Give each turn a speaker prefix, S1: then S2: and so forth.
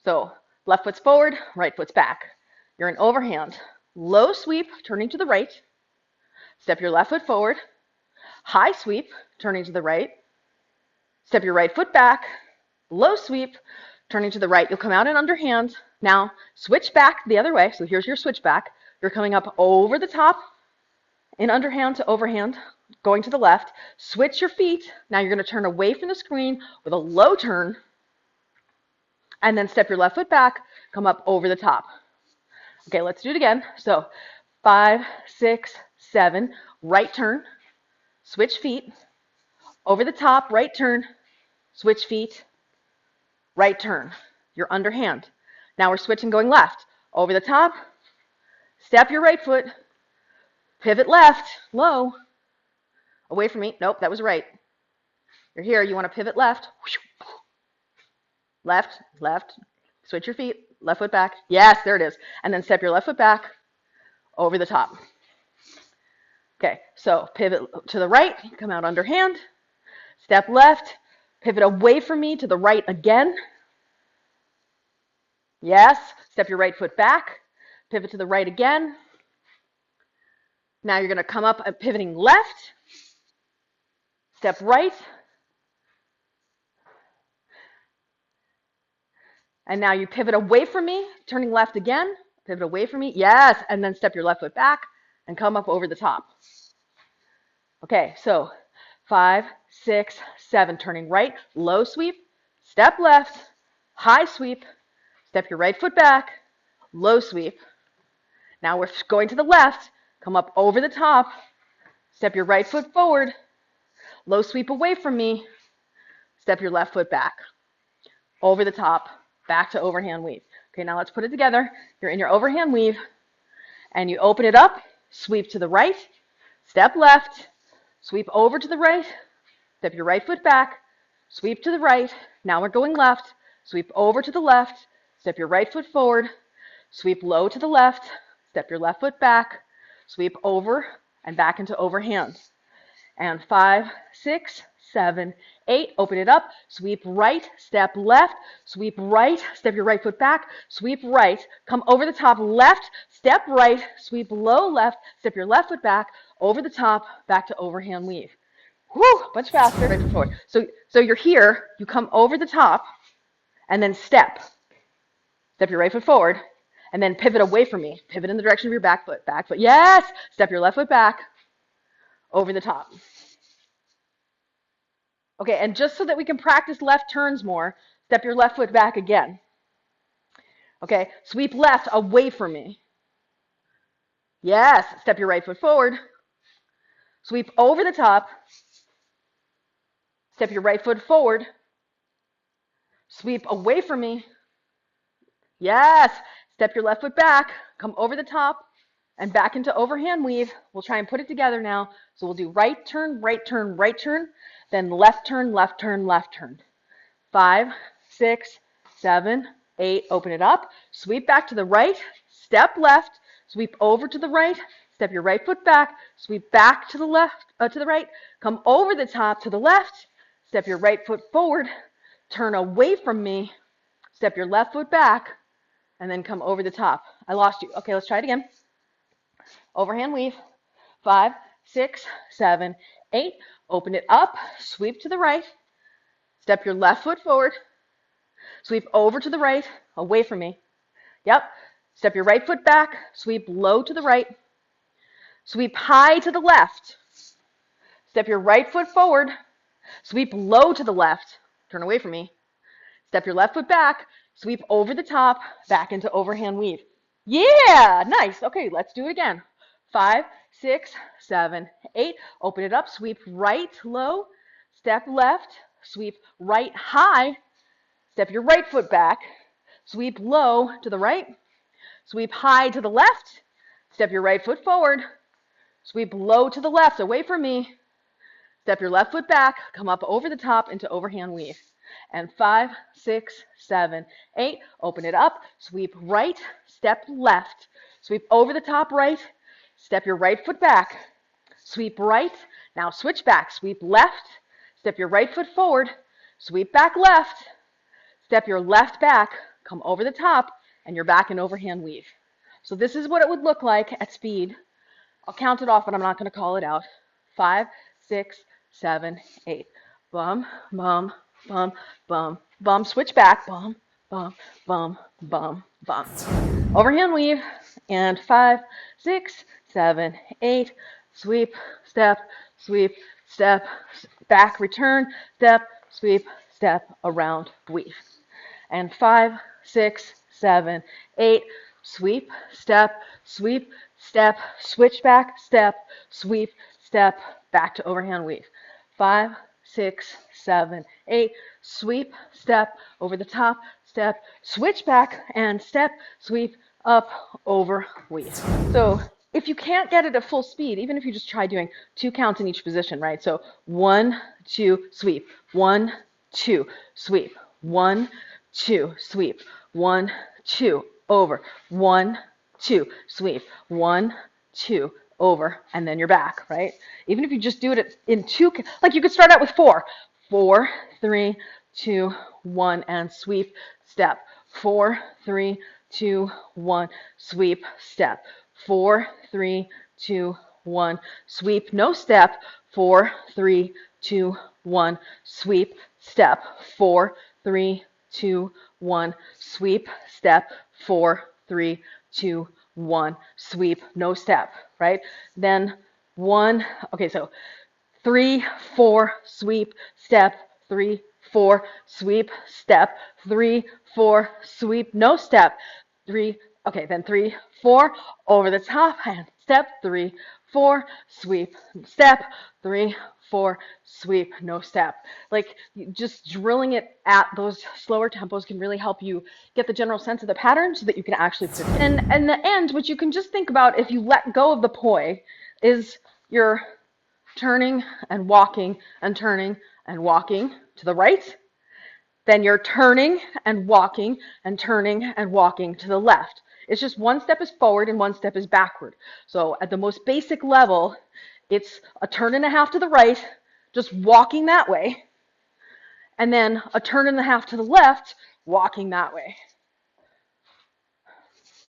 S1: So left foot's forward, right foot's back. You're in overhand. Low sweep, turning to the right. Step your left foot forward. High sweep, turning to the right. Step your right foot back. Low sweep, turning to the right. You'll come out in underhand. Now switch back the other way. So here's your switch back. You're coming up over the top in underhand to overhand, going to the left. Switch your feet. Now you're going to turn away from the screen with a low turn. And then step your left foot back, come up over the top. Okay, let's do it again. So 5, 6, 7, right turn, switch feet, over the top, right turn, switch feet, right turn. You're underhand. Now we're switching going left. Over the top, step your right foot, pivot left, low, away from me. Nope, that was right. You're here, you want to pivot left. Left, left, switch your feet, left foot back. Yes, there it is. And then step your left foot back over the top. Okay, so pivot to the right, come out underhand. Step left, pivot away from me to the right again. Yes, step your right foot back, pivot to the right again. Now you're going to come up pivoting left, step right. And now you pivot away from me, turning left again, pivot away from me, yes, and then step your left foot back and come up over the top. Okay, so 5, 6, 7, turning right, low sweep, step left, high sweep, step your right foot back, low sweep. Now we're going to the left, come up over the top, step your right foot forward, low sweep away from me, step your left foot back, over the top, back to overhand weave. Okay, now let's put it together. You're in your overhand weave, and you open it up, sweep to the right, step left, sweep over to the right, step your right foot back, sweep to the right. Now we're going left, sweep over to the left, step your right foot forward, sweep low to the left, step your left foot back, sweep over and back into overhand. And 5, 6, 7, 8, open it up, sweep right, step left, sweep right, step your right foot back, sweep right, come over the top left, step right, sweep low left, step your left foot back, over the top, back to overhand weave. Whew, much faster, right foot forward. So you're here, you come over the top, and then step your right foot forward, and then pivot away from me, pivot in the direction of your back foot, yes, step your left foot back, over the top. Okay, and just so that we can practice left turns more, step your left foot back again. Okay, sweep left away from me. Yes, step your right foot forward. Sweep over the top. Step your right foot forward. Sweep away from me. Yes, step your left foot back. Come over the top and back into overhand weave. We'll try and put it together now. So we'll do right turn, right turn, right turn. Then left turn, left turn, left turn. 5, 6, 7, 8, open it up. Sweep back to the right, step left, sweep over to the right, step your right foot back, sweep back to the left, to the right, come over the top to the left, step your right foot forward, turn away from me, step your left foot back, and then come over the top. I lost you. Okay, let's try it again. Overhand weave. 5, 6, 7, 8. Open it up, sweep to the right, step your left foot forward, sweep over to the right, away from me. Yep. Step your right foot back, sweep low to the right, sweep high to the left. Step your right foot forward, sweep low to the left, turn away from me. Step your left foot back, sweep over the top, back into overhand weave. Yeah, nice. Okay, let's do it again. 5, 6, 7, 8. Open it up, sweep right low, step left, sweep right high, step your right foot back, sweep low to the right, sweep high to the left, step your right foot forward, sweep low to the left, away from me, step your left foot back, come up over the top into overhand weave. And 5, 6, 7, 8. Open it up, sweep right, step left, sweep over the top right, step your right foot back, sweep right, now switch back, sweep left, step your right foot forward, sweep back left, step your left back, come over the top, and you're back in overhand weave. So this is what it would look like at speed. I'll count it off, but I'm not going to call it out. 5, 6, 7, 8. Bum, bum, bum, bum, bum. Switch back. Bum, bum, bum, bum, bum. Overhand weave. And 5, 6, 7, 8. Sweep, step, back, return, step, sweep, step, around, weave. And 5, 6, 7, 8. Sweep, step, switch back, step, sweep, step, back to overhand weave. 5, 6, 7, 8. Sweep, step, over the top, step, switch back, and step, sweep, up, over, weave. So if you can't get it at full speed, even if you just try doing 2 counts in each position, right? So 1, 2, sweep, 1, 2, sweep, 1, 2, sweep, 1, 2, over, 1, 2, sweep, 1, 2, over, and then you're back, right? Even if you just do it in 2, like you could start out with 4, 4, 3, 2, 1, and sweep, step, 4, 3, 2, 1, sweep, step, 4, 3, 2, 1, sweep, no step, 4, 3, 2, 1, sweep, step, 4, 3, 2, 1, sweep, step, 4, 3, 2, 1, sweep, no step, right? Then 1, okay, so 3, 4, sweep, step, 3, 4, sweep, step, 3, 4, sweep, no step, 3, okay, then 3, 4, over the top, and step, 3, 4, sweep, step, 3, 4, sweep, no step. Like, just drilling it at those slower tempos can really help you get the general sense of the pattern so that you can actually put it in. And the end, which you can just think about if you let go of the poi, is you're turning and walking and turning and walking to the right. Then you're turning and walking and turning and walking to the left. It's just one step is forward and one step is backward. So at the most basic level, it's a turn and a half to the right, just walking that way, and then a turn and a half to the left, walking that way.